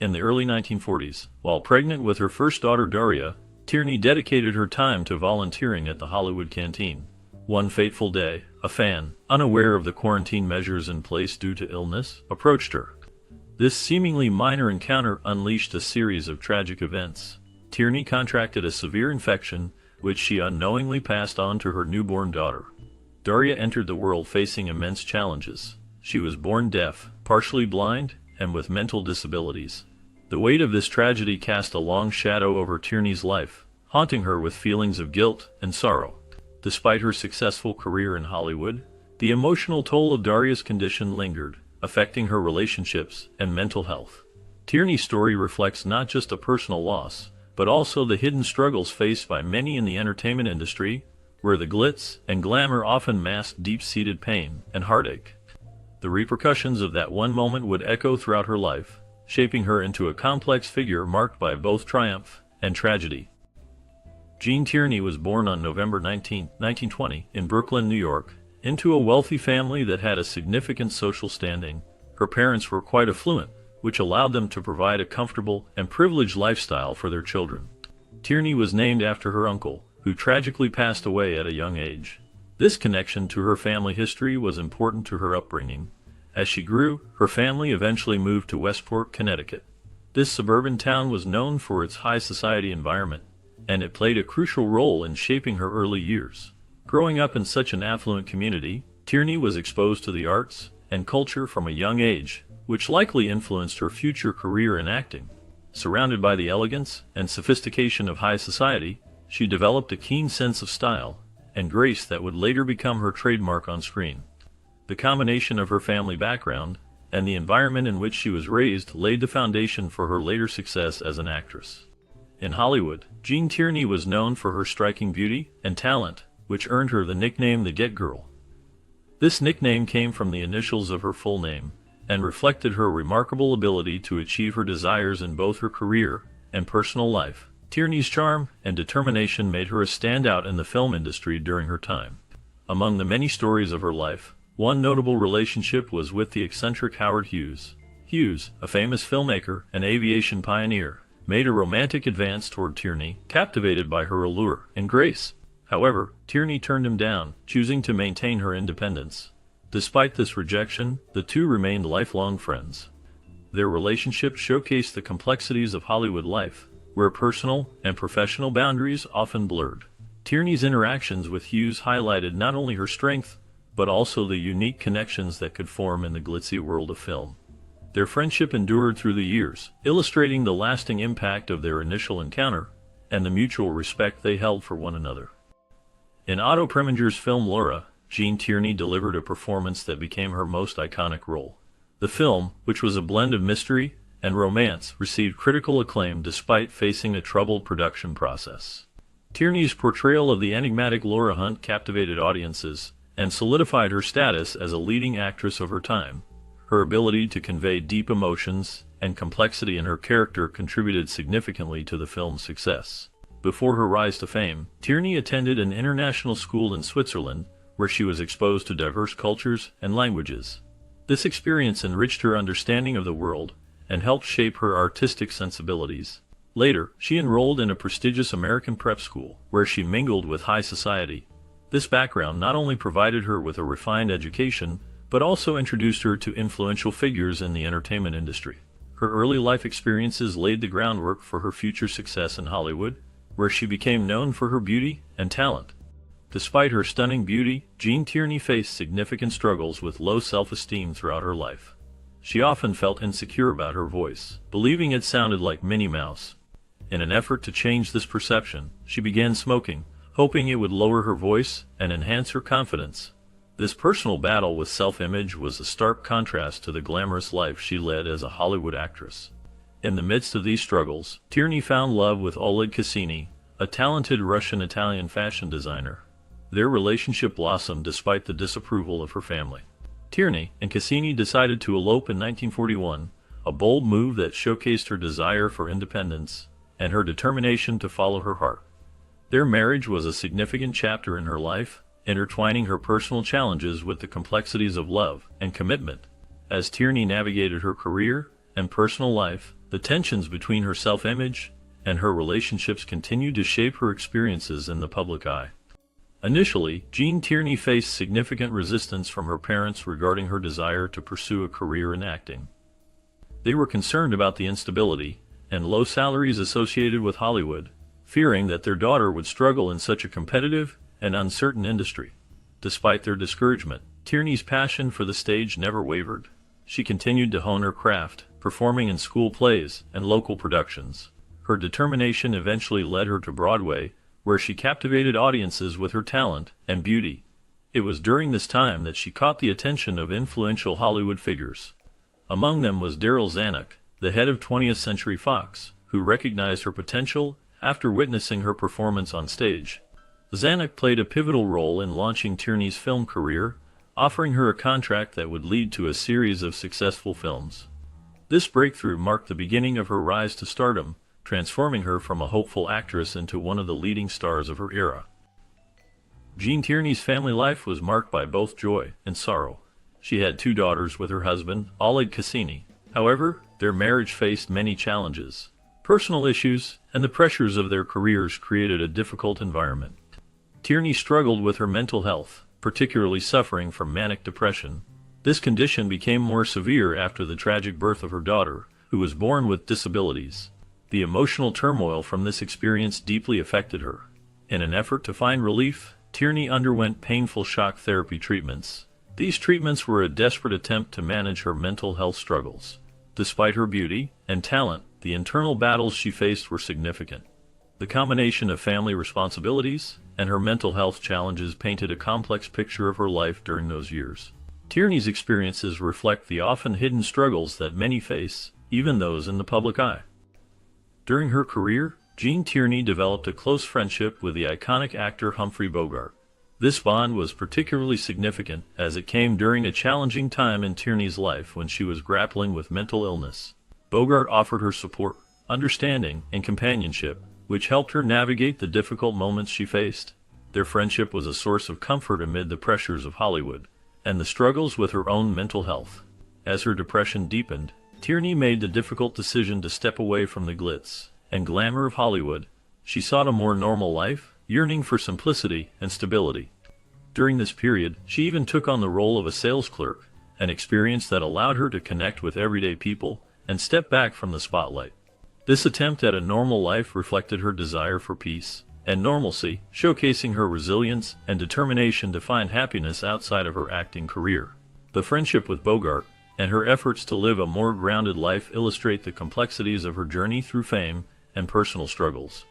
In the early 1940s, while pregnant with her first daughter Daria, Tierney dedicated her time to volunteering at the Hollywood canteen. One fateful day, a fan, unaware of the quarantine measures in place due to illness, approached her. This seemingly minor encounter unleashed a series of tragic events. Tierney contracted a severe infection, which she unknowingly passed on to her newborn daughter. Daria entered the world facing immense challenges. She was born deaf, partially blind, and with mental disabilities. The weight of this tragedy cast a long shadow over Tierney's life, haunting her with feelings of guilt and sorrow. Despite her successful career in Hollywood, the emotional toll of Daria's condition lingered, affecting her relationships and mental health. Tierney's story reflects not just a personal loss, but also the hidden struggles faced by many in the entertainment industry, where the glitz and glamour often mask deep-seated pain and heartache. The repercussions of that one moment would echo throughout her life, shaping her into a complex figure marked by both triumph and tragedy. Jean Tierney was born on November 19, 1920, in Brooklyn, New York, into a wealthy family that had a significant social standing. Her parents were quite affluent, which allowed them to provide a comfortable and privileged lifestyle for their children. Tierney was named after her uncle, who tragically passed away at a young age. This connection to her family history was important to her upbringing. As she grew, her family eventually moved to Westport, Connecticut. This suburban town was known for its high society environment, and it played a crucial role in shaping her early years. Growing up in such an affluent community, Tierney was exposed to the arts and culture from a young age, which likely influenced her future career in acting. Surrounded by the elegance and sophistication of high society, she developed a keen sense of style and grace that would later become her trademark on screen. The combination of her family background and the environment in which she was raised laid the foundation for her later success as an actress. In Hollywood, Jean Tierney was known for her striking beauty and talent, which earned her the nickname the Get Girl. This nickname came from the initials of her full name and reflected her remarkable ability to achieve her desires in both her career and personal life. Tierney's charm and determination made her a standout in the film industry during her time. Among the many stories of her life, one notable relationship was with the eccentric Howard Hughes. Hughes, a famous filmmaker and aviation pioneer, made a romantic advance toward Tierney, captivated by her allure and grace. However, Tierney turned him down, choosing to maintain her independence. Despite this rejection, the two remained lifelong friends. Their relationship showcased the complexities of Hollywood life, where personal and professional boundaries often blurred. Tierney's interactions with Hughes highlighted not only her strength, but also the unique connections that could form in the glitzy world of film. Their friendship endured through the years, illustrating the lasting impact of their initial encounter and the mutual respect they held for one another. In Otto Preminger's film Laura, Jean Tierney delivered a performance that became her most iconic role. The film, which was a blend of mystery and romance, received critical acclaim despite facing a troubled production process. Tierney's portrayal of the enigmatic Laura Hunt captivated audiences and solidified her status as a leading actress of her time. Her ability to convey deep emotions and complexity in her character contributed significantly to the film's success. Before her rise to fame, Tierney attended an international school in Switzerland, where she was exposed to diverse cultures and languages. This experience enriched her understanding of the world and helped shape her artistic sensibilities. Later, she enrolled in a prestigious American prep school, where she mingled with high society. This background not only provided her with a refined education, but also introduced her to influential figures in the entertainment industry. Her early life experiences laid the groundwork for her future success in Hollywood, where she became known for her beauty and talent. Despite her stunning beauty, Jean Tierney faced significant struggles with low self-esteem throughout her life. She often felt insecure about her voice, believing it sounded like Minnie Mouse. In an effort to change this perception, she began smoking, hoping it would lower her voice and enhance her confidence. This personal battle with self-image was a stark contrast to the glamorous life she led as a Hollywood actress. In the midst of these struggles, Tierney found love with Oleg Cassini, a talented Russian-Italian fashion designer. Their relationship blossomed despite the disapproval of her family. Tierney and Cassini decided to elope in 1941, a bold move that showcased her desire for independence and her determination to follow her heart. Their marriage was a significant chapter in her life, intertwining her personal challenges with the complexities of love and commitment. As Tierney navigated her career and personal life, The tensions between her self-image and her relationships continued to shape her experiences in the public eye. Initially, Jean Tierney faced significant resistance from her parents regarding her desire to pursue a career in acting. They were concerned about the instability and low salaries associated with Hollywood, fearing that their daughter would struggle in such a competitive and uncertain industry. Despite their discouragement, Tierney's passion for the stage never wavered. She continued to hone her craft, performing in school plays and local productions. Her determination eventually led her to Broadway, where she captivated audiences with her talent and beauty. It was during this time that she caught the attention of influential Hollywood figures. Among them was Darryl Zanuck, the head of 20th Century Fox, who recognized her potential after witnessing her performance on stage. Zanuck played a pivotal role in launching Tierney's film career, offering her a contract that would lead to a series of successful films. This breakthrough marked the beginning of her rise to stardom, transforming her from a hopeful actress into one of the leading stars of her era. Jean Tierney's family life was marked by both joy and sorrow. She had 2 daughters with her husband, Oleg Cassini. However, their marriage faced many challenges. Personal issues and the pressures of their careers created a difficult environment. Tierney struggled with her mental health, particularly suffering from manic depression. This condition became more severe after the tragic birth of her daughter, who was born with disabilities. The emotional turmoil from this experience deeply affected her. In an effort to find relief, Tierney underwent painful shock therapy treatments. These treatments were a desperate attempt to manage her mental health struggles. Despite her beauty and talent, the internal battles she faced were significant. The combination of family responsibilities and her mental health challenges painted a complex picture of her life during those years. Tierney's experiences reflect the often hidden struggles that many face, even those in the public eye. During her career, Jean Tierney developed a close friendship with the iconic actor Humphrey Bogart. This bond was particularly significant as it came during a challenging time in Tierney's life when she was grappling with mental illness. Bogart offered her support, understanding, and companionship, which helped her navigate the difficult moments she faced. Their friendship was a source of comfort amid the pressures of Hollywood and the struggles with her own mental health. As her depression deepened, Tierney made the difficult decision to step away from the glitz and glamour of Hollywood. She sought a more normal life, yearning for simplicity and stability. During this period, she even took on the role of a sales clerk, an experience that allowed her to connect with everyday people and step back from the spotlight. This attempt at a normal life reflected her desire for peace and normalcy, showcasing her resilience and determination to find happiness outside of her acting career. The friendship with Bogart and her efforts to live a more grounded life illustrate the complexities of her journey through fame and personal struggles.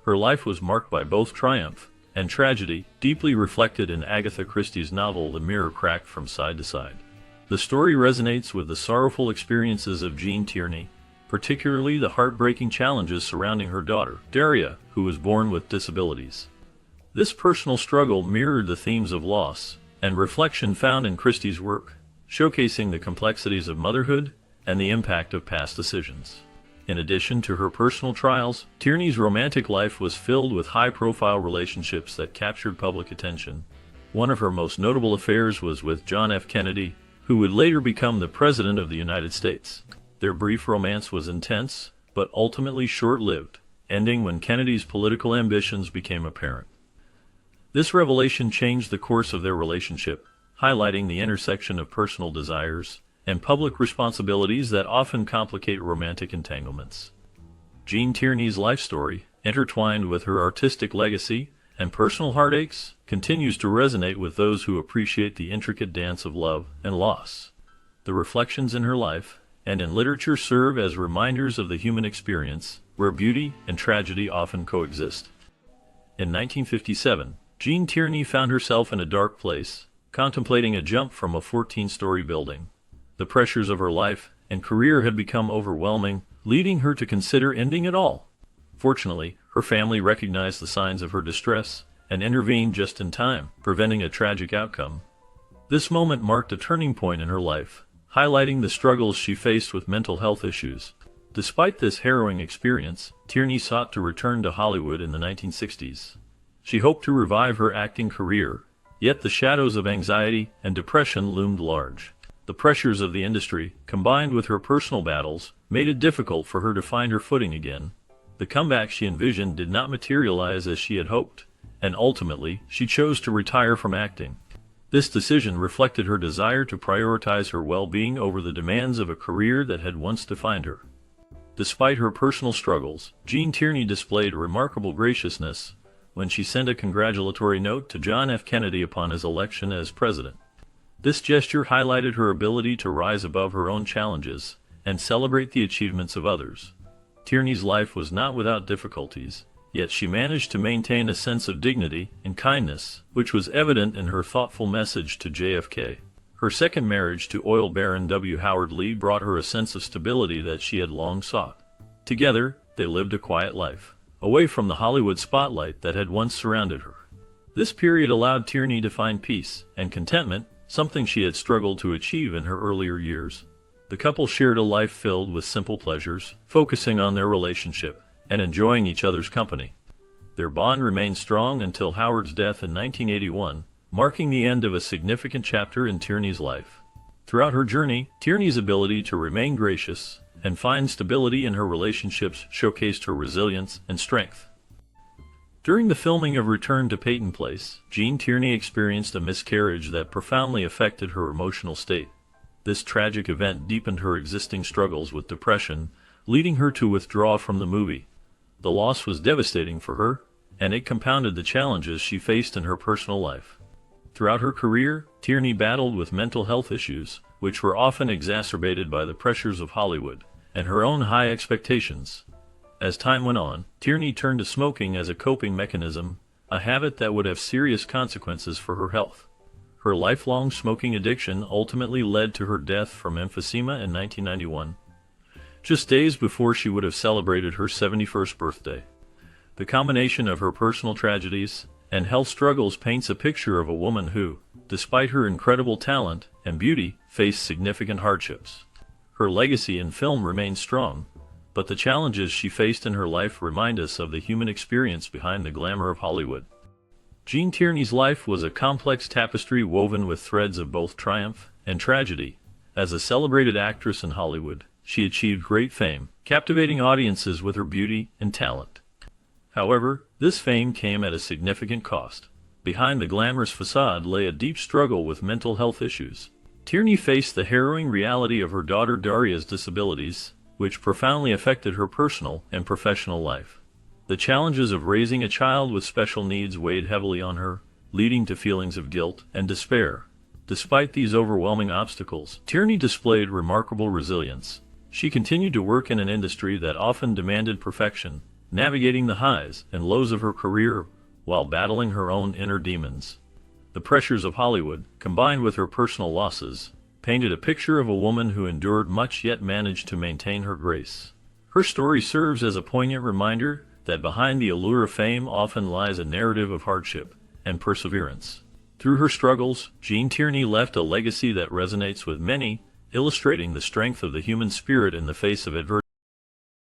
Her life was marked by both triumph and tragedy, deeply reflected in Agatha Christie's novel The Mirror Cracked from Side to Side. The story resonates with the sorrowful experiences of Jean Tierney, particularly the heartbreaking challenges surrounding her daughter, Daria, who was born with disabilities. This personal struggle mirrored the themes of loss and reflection found in Christie's work, showcasing the complexities of motherhood and the impact of past decisions. In addition to her personal trials, Tierney's romantic life was filled with high-profile relationships that captured public attention. One of her most notable affairs was with John F. Kennedy, who would later become the President of the United States. Their brief romance was intense, but ultimately short-lived, ending when Kennedy's political ambitions became apparent. This revelation changed the course of their relationship, highlighting the intersection of personal desires and public responsibilities that often complicate romantic entanglements. Jean Tierney's life story, intertwined with her artistic legacy and personal heartaches, continues to resonate with those who appreciate the intricate dance of love and loss. The reflections in her life and in literature serve as reminders of the human experience, where beauty and tragedy often coexist. In 1957, Jean Tierney found herself in a dark place, contemplating a jump from a 14-story building. The pressures of her life and career had become overwhelming, leading her to consider ending it all. Fortunately, her family recognized the signs of her distress and intervened just in time, preventing a tragic outcome. This moment marked a turning point in her life, highlighting the struggles she faced with mental health issues. Despite this harrowing experience, Tierney sought to return to Hollywood in the 1960s. She hoped to revive her acting career, yet the shadows of anxiety and depression loomed large. The pressures of the industry, combined with her personal battles, made it difficult for her to find her footing again. The comeback she envisioned did not materialize as she had hoped, and ultimately, she chose to retire from acting. This decision reflected her desire to prioritize her well-being over the demands of a career that had once defined her. Despite her personal struggles, Jean Tierney displayed remarkable graciousness when she sent a congratulatory note to John F. Kennedy upon his election as president. This gesture highlighted her ability to rise above her own challenges and celebrate the achievements of others. Tierney's life was not without difficulties, yet she managed to maintain a sense of dignity and kindness, which was evident in her thoughtful message to JFK. Her second marriage to oil baron W. Howard Lee brought her a sense of stability that she had long sought. Together, they lived a quiet life, away from the Hollywood spotlight that had once surrounded her. This period allowed Tierney to find peace and contentment, something she had struggled to achieve in her earlier years. The couple shared a life filled with simple pleasures, focusing on their relationship and enjoying each other's company. Their bond remained strong until Howard's death in 1981, marking the end of a significant chapter in Tierney's life. Throughout her journey, Tierney's ability to remain gracious and find stability in her relationships showcased her resilience and strength. During the filming of Return to Peyton Place, Jean Tierney experienced a miscarriage that profoundly affected her emotional state. This tragic event deepened her existing struggles with depression, leading her to withdraw from the movie. The loss was devastating for her, and it compounded the challenges she faced in her personal life. Throughout her career, Tierney battled with mental health issues, which were often exacerbated by the pressures of Hollywood and her own high expectations. As time went on, Tierney turned to smoking as a coping mechanism, a habit that would have serious consequences for her health. Her lifelong smoking addiction ultimately led to her death from emphysema in 1991, just days before she would have celebrated her 71st birthday. The combination of her personal tragedies and health struggles paints a picture of a woman who, despite her incredible talent and beauty, faced significant hardships. Her legacy in film remains strong, but the challenges she faced in her life remind us of the human experience behind the glamour of Hollywood. Jean Tierney's life was a complex tapestry woven with threads of both triumph and tragedy. As a celebrated actress in Hollywood, she achieved great fame, captivating audiences with her beauty and talent. However, this fame came at a significant cost. Behind the glamorous facade lay a deep struggle with mental health issues. Tierney faced the harrowing reality of her daughter Daria's disabilities, which profoundly affected her personal and professional life. The challenges of raising a child with special needs weighed heavily on her, leading to feelings of guilt and despair. Despite these overwhelming obstacles, Tierney displayed remarkable resilience. She continued to work in an industry that often demanded perfection, navigating the highs and lows of her career while battling her own inner demons. The pressures of Hollywood, combined with her personal losses, painted a picture of a woman who endured much yet managed to maintain her grace. Her story serves as a poignant reminder that behind the allure of fame often lies a narrative of hardship and perseverance. Through her struggles, Jean Tierney left a legacy that resonates with many, illustrating the strength of the human spirit in the face of adversity.